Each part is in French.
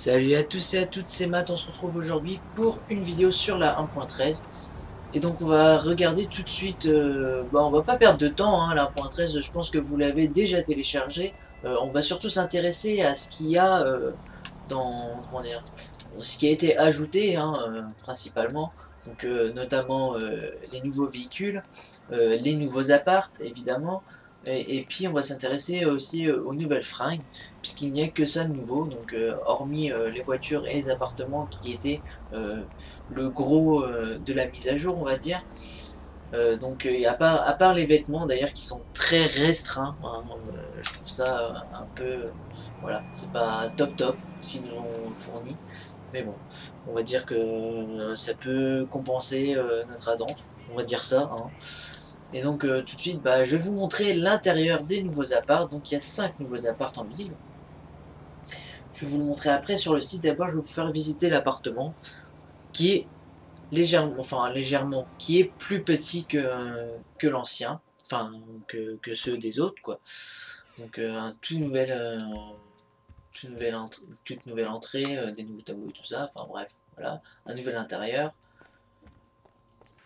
Salut à tous et à toutes, c'est Matt, on se retrouve aujourd'hui pour une vidéo sur la 1.13. Et donc on va regarder tout de suite, on va pas perdre de temps, hein, la 1.13, je pense que vous l'avez déjà téléchargé. On va surtout s'intéresser à ce qu'il y a dans, comment dire, ce qui a été ajouté, hein, principalement. Donc notamment les nouveaux véhicules, les nouveaux apparts évidemment, et puis on va s'intéresser aussi aux nouvelles fringues, puisqu'il n'y a que ça de nouveau, donc hormis les voitures et les appartements qui étaient le gros de la mise à jour, on va dire. Et à part les vêtements d'ailleurs qui sont très restreints, hein, je trouve ça un peu, voilà, c'est pas top top ce qu'ils nous ont fourni, mais bon, on va dire que ça peut compenser notre attente, on va dire ça, hein. Et donc tout de suite, je vais vous montrer l'intérieur des nouveaux apparts. Donc il y a 5 nouveaux apparts en ville. Je vais vous le montrer après sur le site. D'abord, je vais vous faire visiter l'appartement qui est légèrement, qui est plus petit que l'ancien, enfin que ceux des autres, quoi. Donc un toute nouvelle entrée, des nouveaux tableaux et tout ça, enfin bref, voilà, un nouvel intérieur.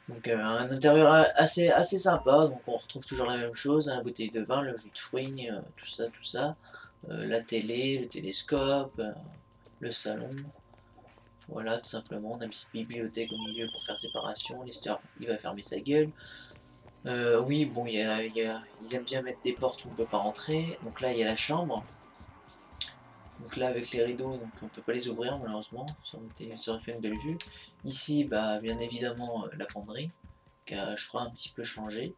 Donc un intérieur assez sympa, donc on retrouve toujours la même chose, hein, la bouteille de vin, le jus de fruits, tout ça. La télé, le télescope, le salon. Voilà, tout simplement, on a une petite bibliothèque au milieu pour faire séparation, l'histoire, il va fermer sa gueule. Oui, bon, ils aiment bien mettre des portes où on ne peut pas rentrer. Donc là, il y a la chambre. Donc là, avec les rideaux, donc on ne peut pas les ouvrir malheureusement. Ça aurait fait une belle vue. Ici, bien évidemment, la penderie, qui a, je crois, un petit peu changé.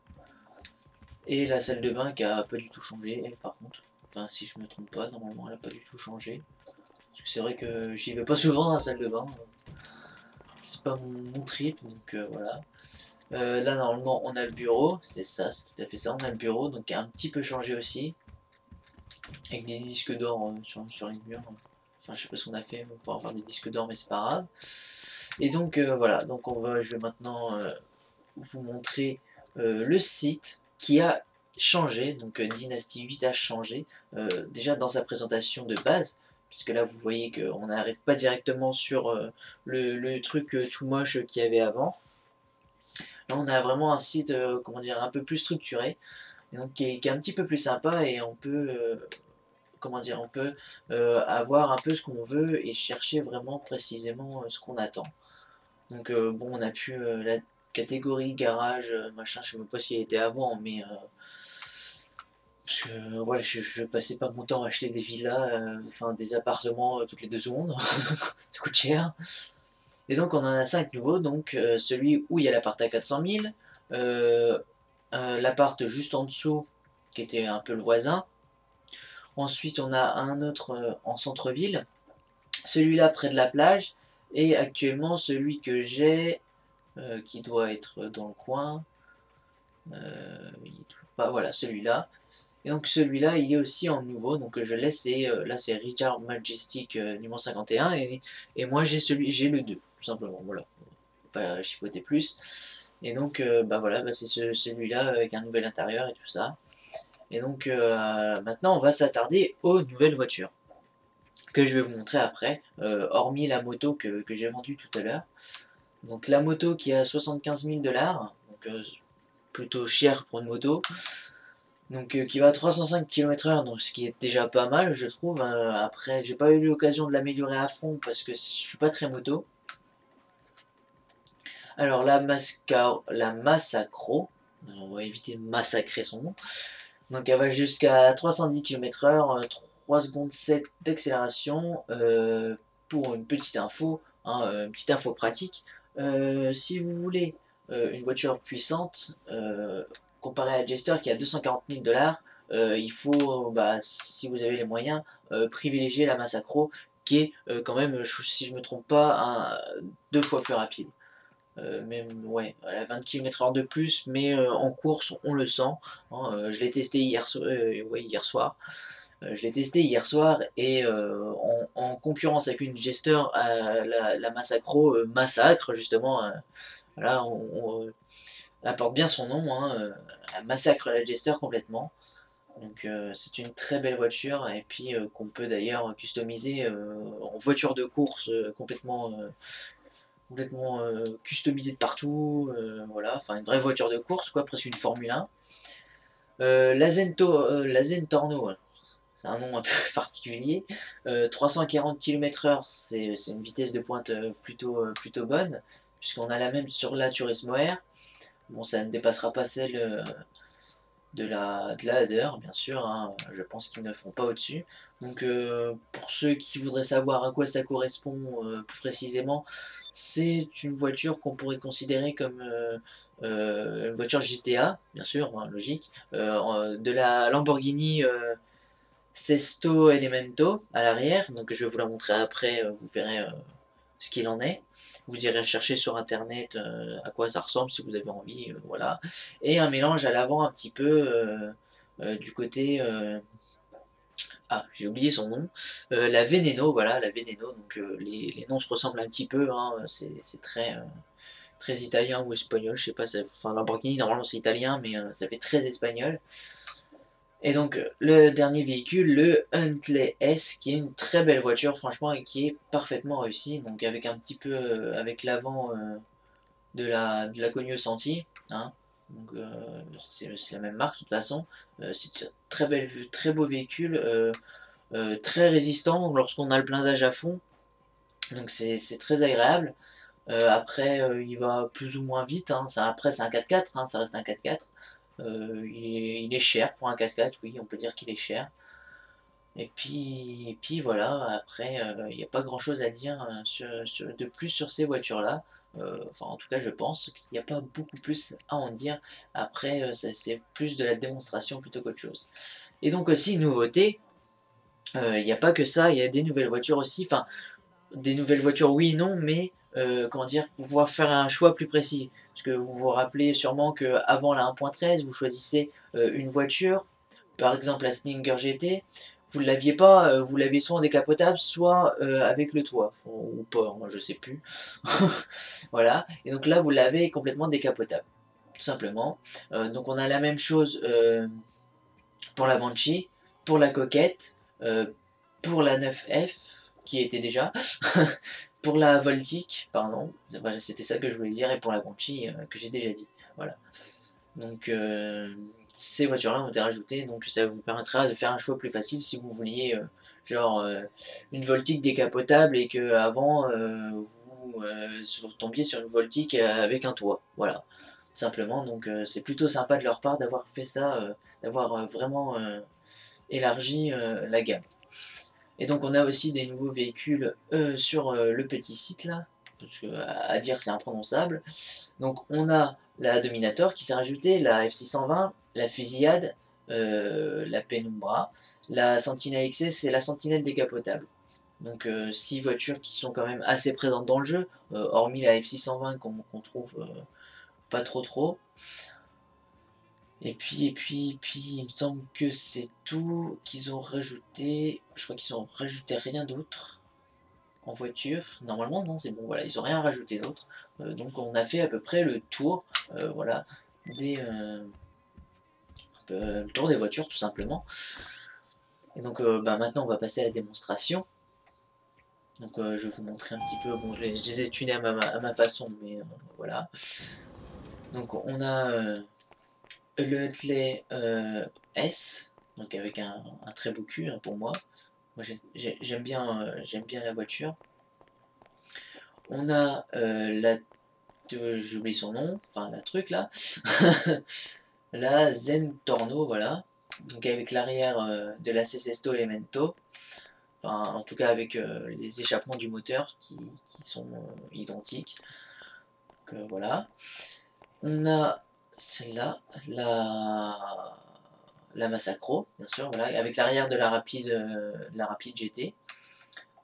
Et la salle de bain qui a pas du tout changé, elle, par contre. Enfin, si je me trompe pas, normalement, elle a pas du tout changé. Parce que c'est vrai que j'y vais pas souvent dans la salle de bain. C'est pas mon trip, donc voilà. Là, normalement, on a le bureau, c'est ça, c'est tout à fait ça. On a le bureau, donc qui a un petit peu changé aussi, avec des disques d'or sur les murs. Enfin, je sais pas ce qu'on a fait pour avoir des disques d'or, mais c'est pas grave. Et donc, voilà, donc je vais maintenant vous montrer le site qui a changé. Donc, Dynasty 8 a changé, déjà dans sa présentation de base, puisque là, vous voyez qu'on n'arrive pas directement sur le truc tout moche qu'il y avait avant. Là, on a vraiment un site, comment dire, un peu plus structuré, et donc qui est un petit peu plus sympa, et on peut, comment dire, on peut avoir un peu ce qu'on veut et chercher vraiment précisément ce qu'on attend. Donc bon, on a pu la catégorie garage, machin, je sais même pas si elle était avant, mais parce que ouais, je passais pas mon temps à acheter des villas, enfin des appartements toutes les 2 secondes, ça coûte cher. Et donc on en a 5 nouveaux, donc celui où il y a l'appart à 400 000, euh, l'appart juste en dessous, qui était un peu le voisin. Ensuite on a un autre en centre-ville, celui-là près de la plage, et actuellement celui que j'ai, qui doit être dans le coin, il est toujours pas, voilà celui-là. Et donc celui-là, il est aussi en nouveau, donc je laisse, et là c'est Richard Majestic numéro 51, et moi j'ai le 2, tout simplement, voilà, pas chipoter plus. Et donc voilà, c'est celui-là avec un nouvel intérieur et tout ça. Et donc maintenant on va s'attarder aux nouvelles voitures, que je vais vous montrer après, hormis la moto que j'ai vendue tout à l'heure. Donc la moto qui est à 75 000 $, donc plutôt cher pour une moto, donc qui va à 305 km/h, donc ce qui est déjà pas mal, je trouve. Après, j'ai pas eu l'occasion de l'améliorer à fond parce que je suis pas très moto. Alors la Massacro, on va éviter de massacrer son nom. Donc elle va jusqu'à 310 km/h, 3 secondes 7 d'accélération. Pour une petite info, hein, une petite info pratique, si vous voulez une voiture puissante, comparée à Jester qui a 240 000 $, il faut, si vous avez les moyens, privilégier la Massacro qui est quand même, si je me trompe pas, 2 fois plus rapide. Même ouais, elle a 20 km/h de plus, mais en course on le sent, hein. Je l'ai testé hier soir. Je l'ai testé hier soir, et en concurrence avec une Jester, la Massacro massacre justement. Voilà, elle porte bien son nom, hein, elle massacre la Jester complètement. Donc c'est une très belle voiture et puis qu'on peut d'ailleurs customiser en voiture de course complètement customisée de partout, voilà, enfin une vraie voiture de course quoi, presque une Formule 1. La Zen Torno, c'est un nom un peu particulier. 340 km/h, c'est une vitesse de pointe plutôt bonne, puisqu'on a la même sur la Turismo R. Bon, ça ne dépassera pas celle de la Hader, bien sûr, hein, je pense qu'ils ne font pas au-dessus. Donc pour ceux qui voudraient savoir à quoi ça correspond plus précisément, c'est une voiture qu'on pourrait considérer comme une voiture GTA, bien sûr, hein, logique, de la Lamborghini Sesto Elemento à l'arrière, donc je vais vous la montrer après, vous verrez ce qu'il en est. Vous irez chercher sur internet à quoi ça ressemble si vous avez envie, voilà. Et un mélange à l'avant un petit peu du côté... ah, j'ai oublié son nom. La Veneno, voilà, la Veneno. Donc les noms se ressemblent un petit peu, hein, c'est très italien ou espagnol, je sais pas. Enfin, Lamborghini, normalement c'est italien, mais ça fait très espagnol. Et donc le dernier véhicule, le Huntley S, qui est une très belle voiture franchement et qui est parfaitement réussie, donc avec un petit peu avec l'avant de la Cognoscenti, hein. Donc c'est la même marque de toute façon. C'est un très beau véhicule, très résistant lorsqu'on a le blindage à fond, donc c'est très agréable. Après il va plus ou moins vite, hein. Après c'est un 4x4, hein, ça reste un 4x4. Il est cher pour un 4x4, oui, on peut dire qu'il est cher. Et puis voilà, après, il n'y a pas grand-chose à dire de plus sur ces voitures-là. Enfin, en tout cas, je pense qu'il n'y a pas beaucoup plus à en dire. Après, c'est plus de la démonstration plutôt qu'autre chose. Et donc aussi, nouveauté, il n'y a pas que ça, il y a des nouvelles voitures aussi. Enfin, des nouvelles voitures, oui, non, mais comment dire, pouvoir faire un choix plus précis. Parce que vous vous rappelez sûrement qu'avant la 1.13, vous choisissez une voiture, par exemple la Slinger GT, vous ne l'aviez pas, vous l'aviez soit en décapotable, soit avec le toit, ou pas, moi je sais plus. Voilà, et donc là vous l'avez complètement décapotable, tout simplement. Donc on a la même chose pour la Banshee, pour la Coquette, pour la 9F, qui était déjà, pour la Voltic, pardon, voilà, c'était ça que je voulais dire, et pour la Banshee, que j'ai déjà dit. Voilà. Donc ces voitures-là ont été rajoutées, donc ça vous permettra de faire un choix plus facile si vous vouliez genre une Voltic décapotable et que avant vous tombiez sur une Voltic avec un toit. Voilà, simplement. Donc c'est plutôt sympa de leur part d'avoir fait ça, d'avoir vraiment élargi la gamme. Et donc on a aussi des nouveaux véhicules sur le petit site là, parce que à dire c'est imprononçable. Donc on a la Dominator qui s'est rajoutée, la F620, la Fusillade, la Penumbra, la Sentinelle XS et la Sentinelle décapotable. Donc 6 voitures qui sont quand même assez présentes dans le jeu, hormis la F620 qu'on trouve pas trop. Et puis, il me semble que c'est tout qu'ils ont rajouté. Je crois qu'ils ont rajouté rien d'autre en voiture. Normalement, non, c'est bon, voilà, ils ont rien rajouté d'autre. Donc on a fait à peu près le tour, voilà, le tour des voitures tout simplement. Et donc bah, maintenant on va passer à la démonstration. Donc je vais vous montrer un petit peu, bon je les ai tunés à ma façon, mais voilà. Donc on a le Huntley S, donc avec un très beau cul hein, pour moi. Moi j'aime bien la voiture. On a j'oublie son nom, enfin la truc là, la Zen Torno, voilà. Donc avec l'arrière de la Sesto Elemento, enfin, en tout cas avec les échappements du moteur qui sont identiques. Donc voilà. On a celle-là, la Massacro, bien sûr, voilà, avec l'arrière de la Rapide GT.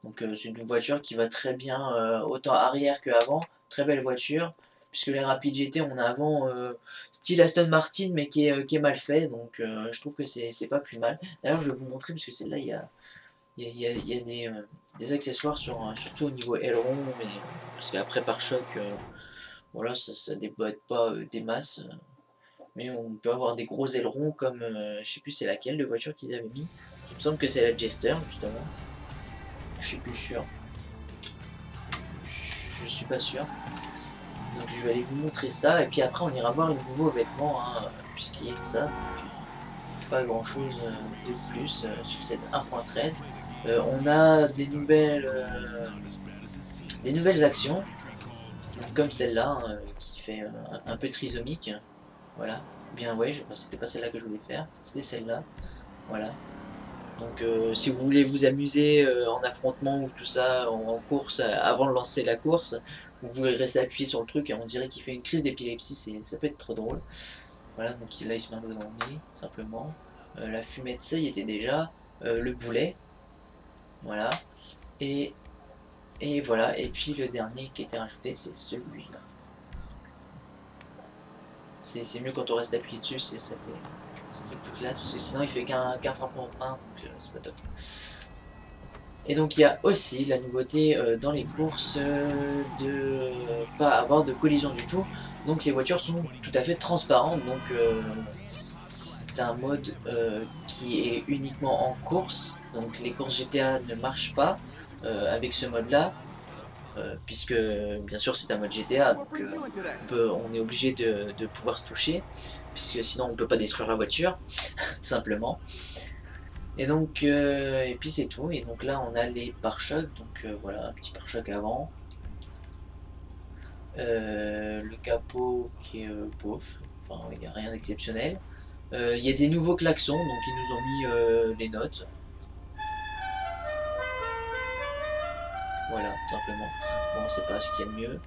Donc c'est une voiture qui va très bien, autant arrière que avant, très belle voiture, puisque les Rapide GT on a avant style Aston Martin mais qui est mal fait, donc je trouve que c'est pas plus mal. D'ailleurs je vais vous montrer, parce que celle-là il y a des accessoires surtout au niveau aileron, mais, parce qu'après par choc, voilà, ça déboîte pas des masses. mais on peut avoir des gros ailerons comme, je sais plus c'est laquelle de voiture qu'ils avaient mis. Il me semble que c'est la Jester justement. Je suis plus sûr. Je suis pas sûr. Donc je vais aller vous montrer ça et puis après on ira voir les nouveaux vêtements hein, puisqu'il y a que ça. Donc, pas grand chose de plus sur cette 1.13. On a des nouvelles actions, donc, comme celle-là hein, qui fait un peu trisomique. Voilà. Bien ouais, c'était pas celle-là que je voulais faire, c'était celle-là. Voilà. Donc si vous voulez vous amuser en affrontement ou tout ça, en course, avant de lancer la course, vous voulez rester appuyé sur le truc et on dirait qu'il fait une crise d'épilepsie, ça peut être trop drôle. Voilà, donc là il se met un peu dans le nez, simplement. La fumette, ça y était déjà. Le boulet, voilà. Et, et voilà, et puis le dernier qui était rajouté, c'est celui-là. C'est mieux quand on reste appuyé dessus, ça fait plus classe, parce que sinon il fait qu'un frappement en frein, donc c'est pas top. Et donc il y a aussi la nouveauté dans les courses de pas avoir de collision du tout. Donc les voitures sont tout à fait transparentes, donc c'est un mode qui est uniquement en course. Donc les courses GTA ne marchent pas avec ce mode là. Puisque bien sûr c'est un mode GTA, donc on est obligé de pouvoir se toucher, puisque sinon on ne peut pas détruire la voiture, tout simplement. Et donc, et puis c'est tout, et donc là on a les pare-chocs, donc voilà, un petit pare-choc avant. Le capot qui est pauvre, enfin il n'y a rien d'exceptionnel. Il y a des nouveaux klaxons, donc ils nous ont mis les notes. Voilà, tout simplement. Bon, c'est pas ce qu'il y a de mieux.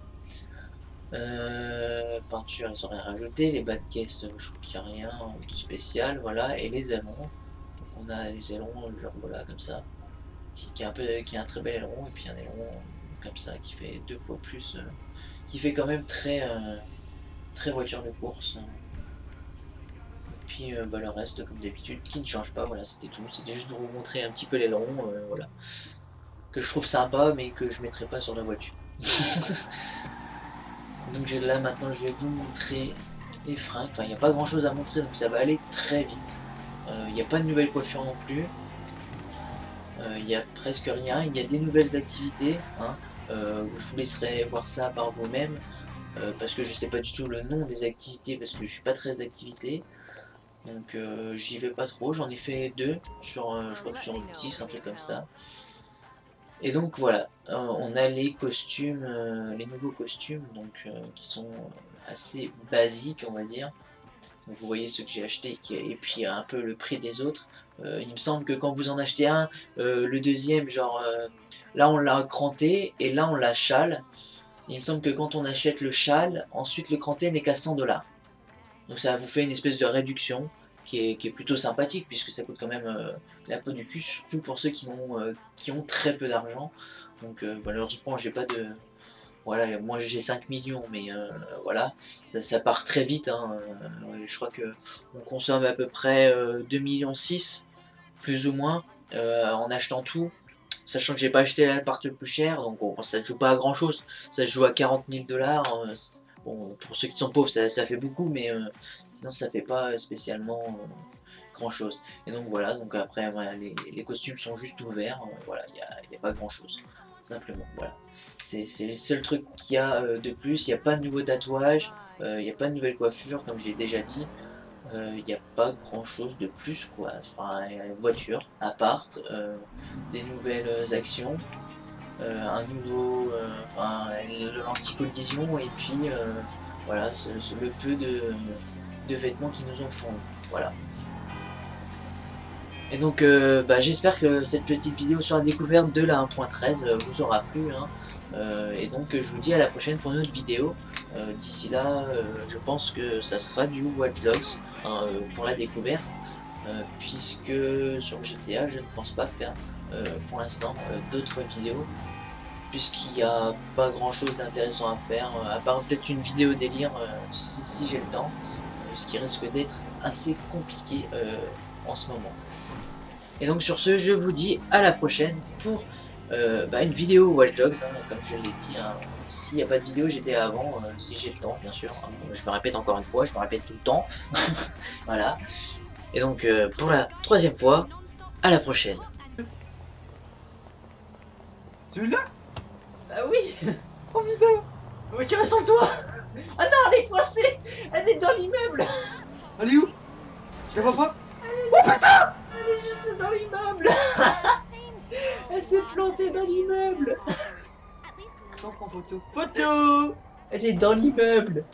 Peinture, ils ont rien rajouté. Les bas de caisse, je trouve qu'il n'y a rien de spécial. Voilà, et les ailerons. Donc on a les ailerons, genre voilà, comme ça. Qui a un très bel aileron. Et puis un aileron comme ça qui fait 2 fois plus. Qui fait quand même très voiture de course. Et puis bah, le reste, comme d'habitude, qui ne change pas. Voilà, c'était tout. C'était juste de vous montrer un petit peu l'aileron. Voilà. Que je trouve sympa, mais que je mettrai pas sur la voiture. Donc là maintenant je vais vous montrer les fringues. Enfin il n'y a pas grand chose à montrer donc ça va aller très vite. Il n'y a pas de nouvelles coiffures non plus. Il n'y a presque rien. Il y a des nouvelles activités. Hein. Je vous laisserai voir ça par vous-même. Parce que je sais pas du tout le nom des activités parce que je suis pas très activité. Donc j'y vais pas trop. J'en ai fait 2 sur je crois que sur 10, un truc comme ça. Et donc voilà, on a les costumes, les nouveaux costumes, donc qui sont assez basiques on va dire. Donc, vous voyez ceux que j'ai achetés et puis un peu le prix des autres. Il me semble que quand vous en achetez un, le deuxième, genre là on l'a cranté et là on l'a châle. Il me semble que quand on achète le châle, ensuite le cranté n'est qu'à 100 $. Donc ça vous fait une espèce de réduction qui est plutôt sympathique puisque ça coûte quand même la peau du cul, surtout pour ceux qui ont très peu d'argent. Donc malheureusement j'ai pas de... Voilà, moi j'ai 5 millions mais voilà, ça part très vite. Hein, je crois que on consomme à peu près 2,6 millions plus ou moins en achetant tout. Sachant que j'ai pas acheté l'appart le plus cher, donc bon, ça ne joue pas à grand chose. Ça se joue à 40 000 $. Bon, pour ceux qui sont pauvres, ça fait beaucoup, mais sinon ça fait pas spécialement grand chose. Et donc voilà, donc après voilà, les costumes sont juste ouverts, voilà, il n'y a pas grand chose. Simplement, voilà. C'est le seul truc qu'il y a de plus, il n'y a pas de nouveaux tatouages, il n'y a pas de nouvelle coiffure, comme j'ai déjà dit. Il n'y a pas grand chose de plus quoi, enfin voiture, appart, des nouvelles actions, un nouveau, enfin l'anti-collision et puis voilà le peu de vêtements qu'ils nous ont fournis, voilà. Et donc bah, j'espère que cette petite vidéo sur la découverte de la 1.13 vous aura plu, hein. Et donc je vous dis à la prochaine pour une autre vidéo. D'ici là, je pense que ça sera du Watch Dogs hein, pour la découverte, puisque sur GTA je ne pense pas faire pour l'instant d'autres vidéos, puisqu'il n'y a pas grand chose d'intéressant à faire, à part peut-être une vidéo délire si j'ai le temps, ce qui risque d'être assez compliqué en ce moment. Et donc sur ce, je vous dis à la prochaine pour Bah, une vidéo Watch Dogs, hein, comme je l'ai dit. Hein. S'il n'y a pas de vidéo GTA avant, si j'ai le temps, bien sûr. Hein. Je me répète encore une fois, je me répète tout le temps. Voilà. Et donc, pour la 3e fois, à la prochaine. Celui-là? Ah oui. Oh putain! Mais tu restes en toi. Ah non, elle est coincée. Elle est dans l'immeuble. Elle est où? Je la vois pas? Oh putain. Elle est juste dans l'immeuble. Elle s'est plantée dans l'immeuble. J'en prends photo. Photo! Elle est dans l'immeuble.